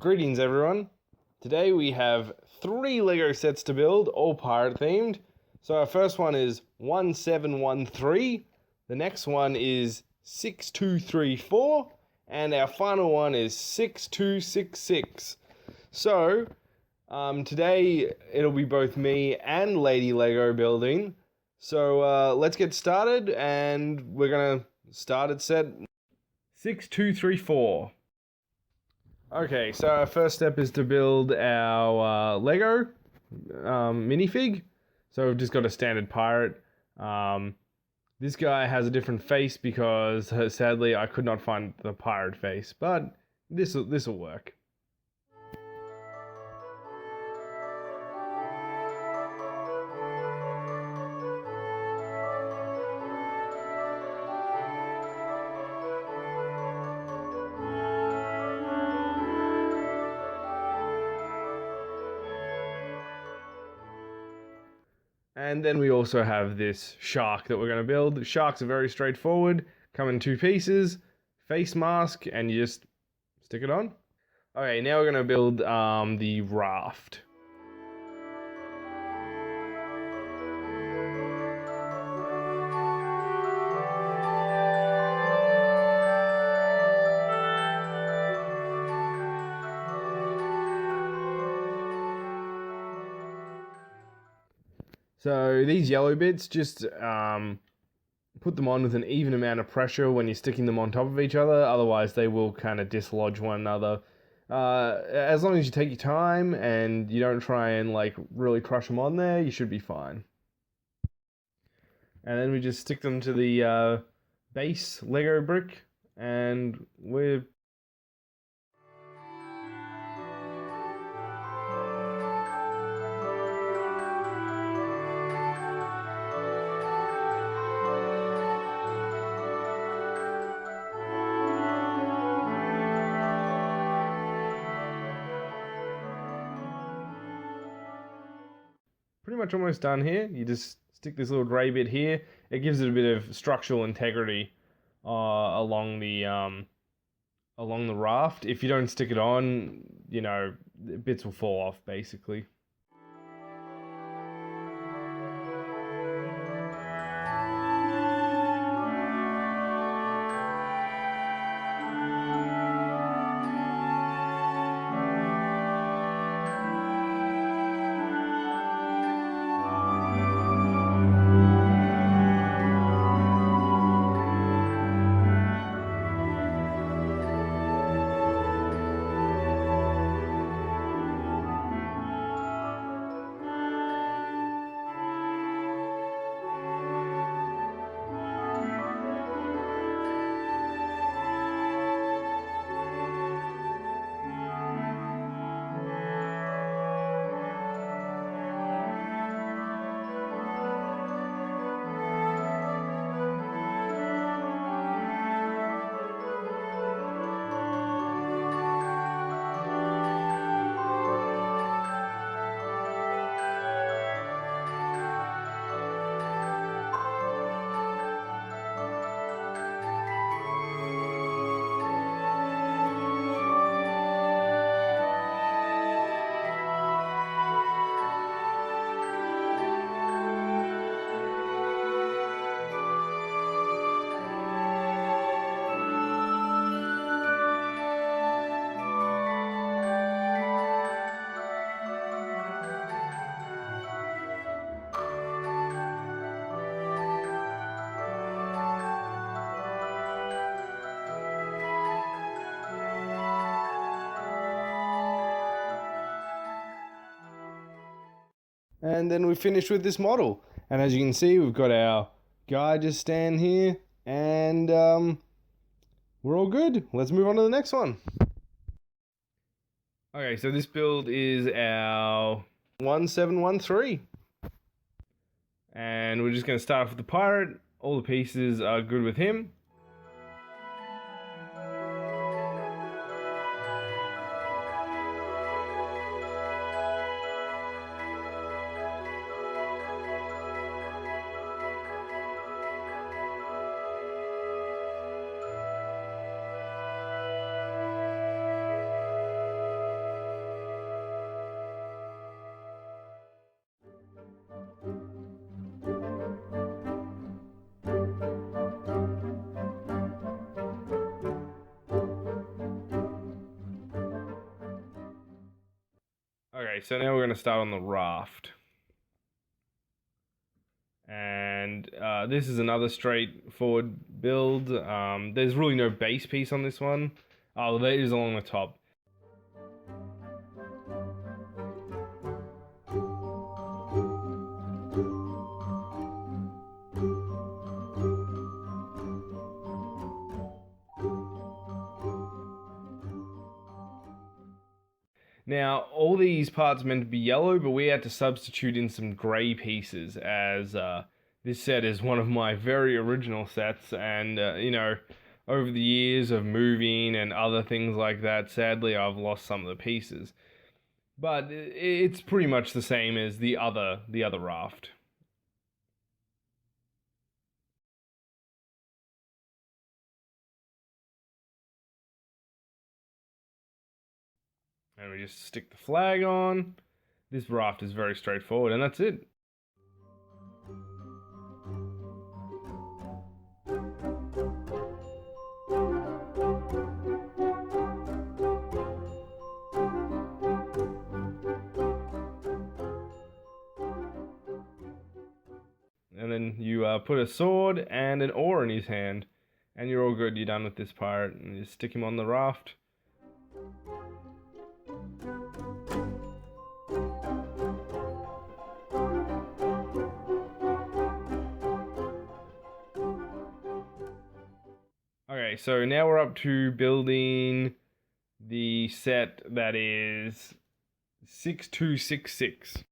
Greetings everyone. Today we have 3 Lego sets to build, all pirate themed. So our first one is 1713, the next one is 6234, and our final one is 6266. So today it'll be both me and Lady Lego building. So let's get started, and we're gonna start at set 6234. Okay, so our first step is to build our Lego minifig. So we've just got a standard pirate. This guy has a different face because sadly I could not find the pirate face, but this will work. And then we also have this shark that we're going to build. Sharks are very straightforward, come in 2 pieces, face mask, and you just stick it on. Okay, now we're going to build the raft. So these yellow bits, just put them on with an even amount of pressure when you're sticking them on top of each other, otherwise they will kind of dislodge one another. As long as you take your time and you don't try and like really crush them on there, you should be fine. And then we just stick them to the base Lego brick, and we're pretty much almost done here. You just stick this little grey bit here. It gives it a bit of structural integrity along the raft. If you don't stick it on, you know, bits will fall off basically. And then we finish with this model. And as you can see, we've got our guy just stand here, and we're all good. Let's move on to the next one. Okay, so this build is our 1713. And we're just going to start off with the pirate. All the pieces are good with him. Okay, so now we're going to start on the raft. And this is another straightforward build. There's really no base piece on this one. Oh, there is along the top. Now, all these parts are meant to be yellow, but we had to substitute in some grey pieces, as this set is one of my very original sets, and, over the years of moving and other things like that, sadly I've lost some of the pieces. But it's pretty much the same as the other raft. And we just stick the flag on. This raft is very straightforward, and that's it. And then you put a sword and an oar in his hand, and you're all good. You're done with this pirate, and you just stick him on the raft. Okay, so now we're up to building the set that is 6266.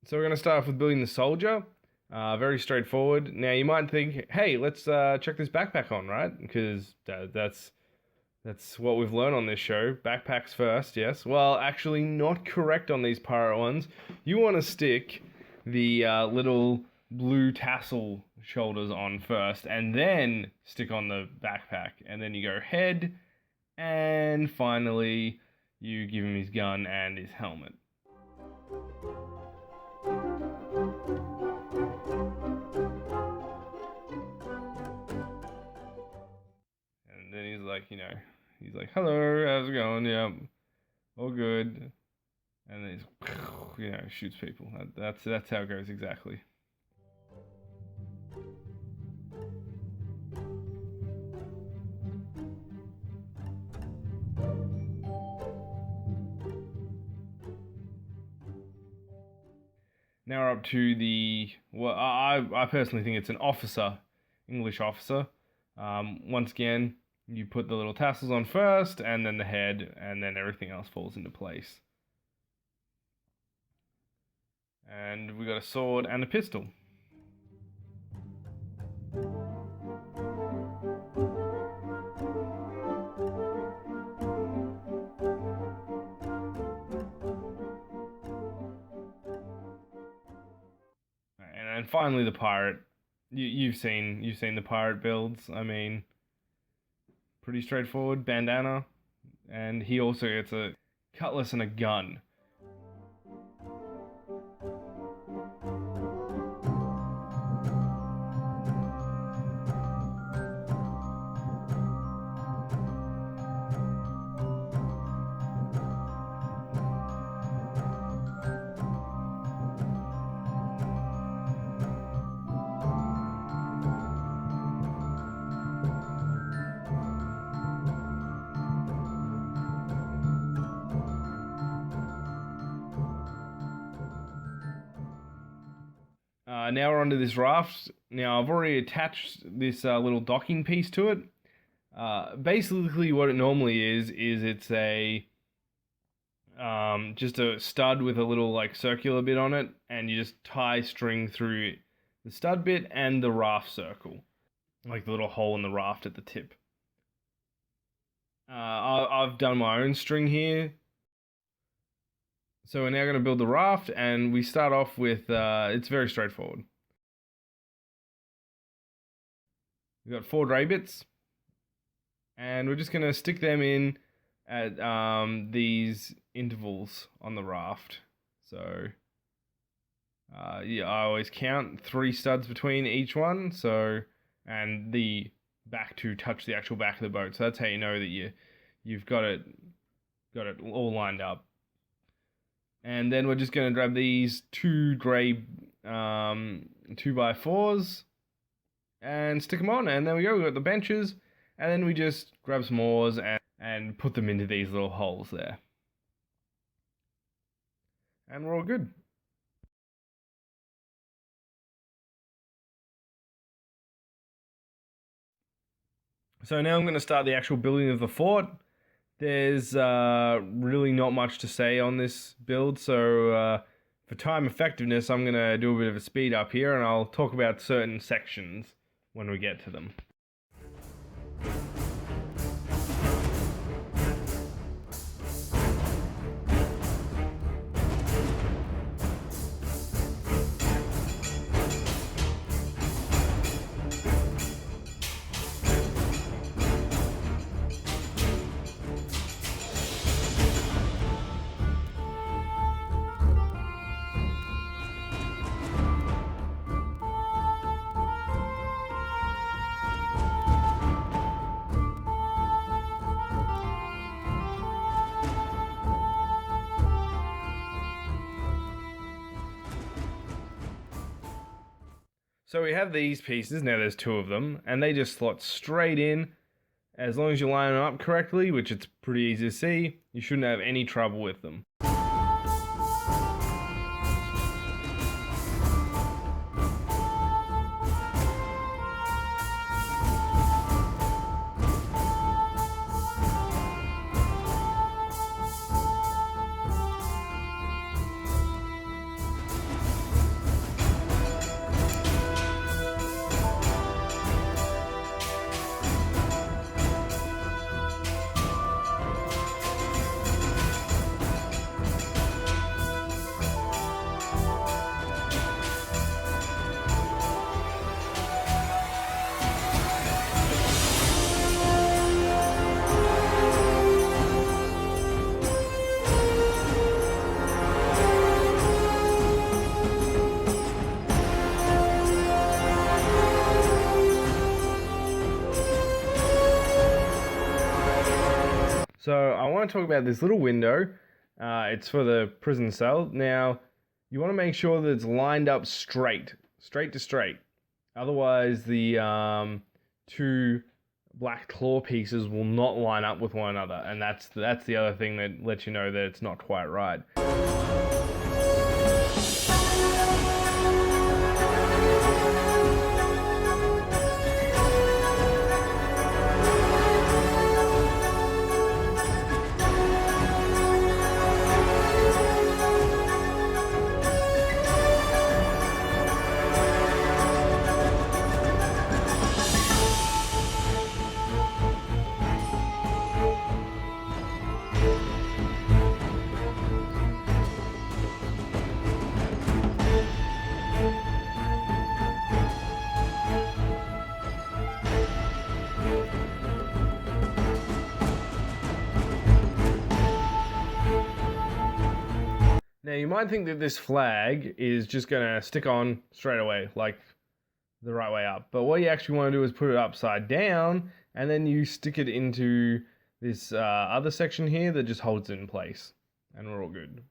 So we're going to start off with building the soldier. Very straightforward. Now you might think, hey, let's check this backpack on, right? Because that's what we've learned on this show. Backpacks first, yes. Well, actually not correct on these pirate ones. You want to stick the little blue tassel shoulders on first, and then stick on the backpack. And then you go head, and finally you give him his gun and his helmet. And then he's like, hello, how's it going? Yeah, all good. And then he's, shoots people. That's how it goes exactly. Now we're up to I personally think it's an officer, English officer. Once again, you put the little tassels on first, and then the head, and then everything else falls into place. And we got a sword and a pistol. And finally the pirate. You've seen the pirate builds. I mean, pretty straightforward. Bandana, and he also gets a cutlass and a gun. Now we're onto this raft. Now I've already attached this little docking piece to it. Basically what it normally is it's a just a stud with a little like circular bit on it, and you just tie string through the stud bit and the raft circle, like the little hole in the raft at the tip. I've done my own string here. So we're now going to build the raft, and we start off with, it's very straightforward. We've got 4 dray bits, and we're just going to stick them in at these intervals on the raft. So, I always count 3 studs between each one, and the back to touch the actual back of the boat. So that's how you know that you've got it all lined up. And then we're just going to grab these 2 grey 2x4s and stick them on. And there we go. We've got the benches. And then we just grab some oars and put them into these little holes there. And we're all good. So now I'm going to start the actual building of the fort. There's really not much to say on this build, so for time effectiveness, I'm going to do a bit of a speed up here, and I'll talk about certain sections when we get to them. So we have these pieces, now there's 2 of them, and they just slot straight in. As long as you line them up correctly, which it's pretty easy to see, you shouldn't have any trouble with them. So I want to talk about this little window. It's for the prison cell. Now, you want to make sure that it's lined up straight to straight. Otherwise, the 2 black claw pieces will not line up with one another, and that's the other thing that lets you know that it's not quite right. Now, you might think that this flag is just going to stick on straight away, like the right way up. But what you actually want to do is put it upside down, and then you stick it into this other section here that just holds it in place. And we're all good.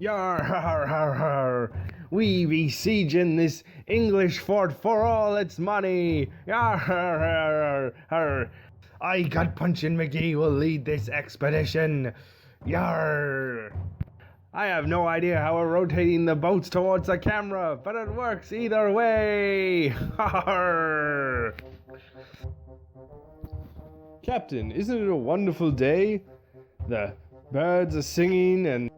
Yar, har, har, har. We besieging this English fort for all its money. Yar, har, har, har. I, Gut Punchin' McGee, will lead this expedition. Yar. I have no idea how we're rotating the boats towards the camera, but it works either way. Har. Captain, isn't it a wonderful day? The birds are singing and...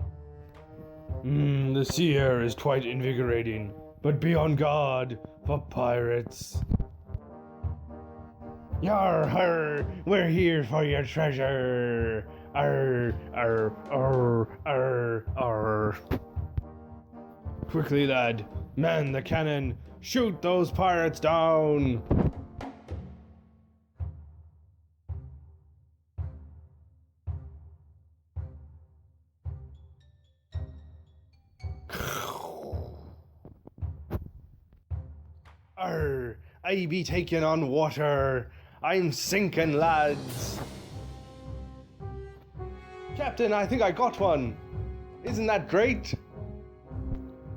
the sea air is quite invigorating, but be on guard for pirates. Yar, har, we're here for your treasure. Arr, arr, arr, arr, arr. Quickly, lad, man the cannon, shoot those pirates down. Arr, I be taking on water. I'm sinking, lads. Captain, I think I got one. Isn't that great?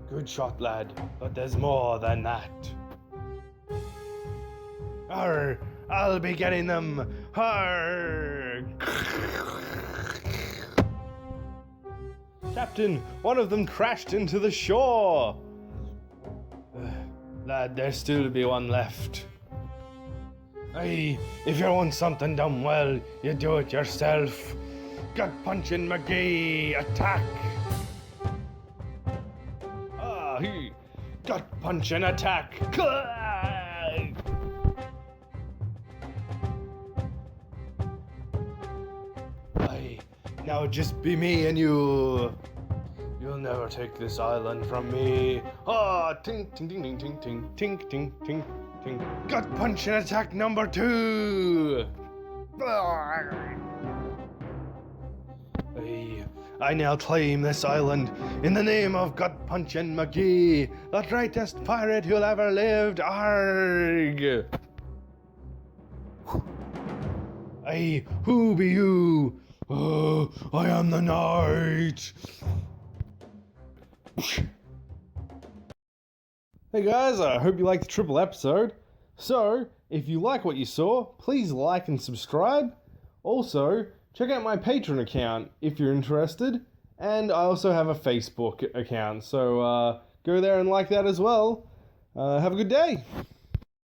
Good shot, lad, but there's more than that. Arr, I'll be getting them. Arr. Captain, one of them crashed into the shore. Lad, there's still to be one left. Aye, if you want something done well, you do it yourself. Gut punching McGee, attack! Gut punch and attack! Aye, now just be me and you. You'll never take this island from me. Ting ting ting ting ting ting ting ting ting ting. Gut punch and attack number 2. I now claim this island in the name of Gut Punchin' McGee, the greatest pirate who ever lived. Arg! Aye, who be you? Oh, I am the knight. Hey guys, I hope you liked the triple episode. So, if you like what you saw, please like and subscribe. Also, check out my Patreon account if you're interested, and I also have a Facebook account, so go there and like that as well. Have a good day!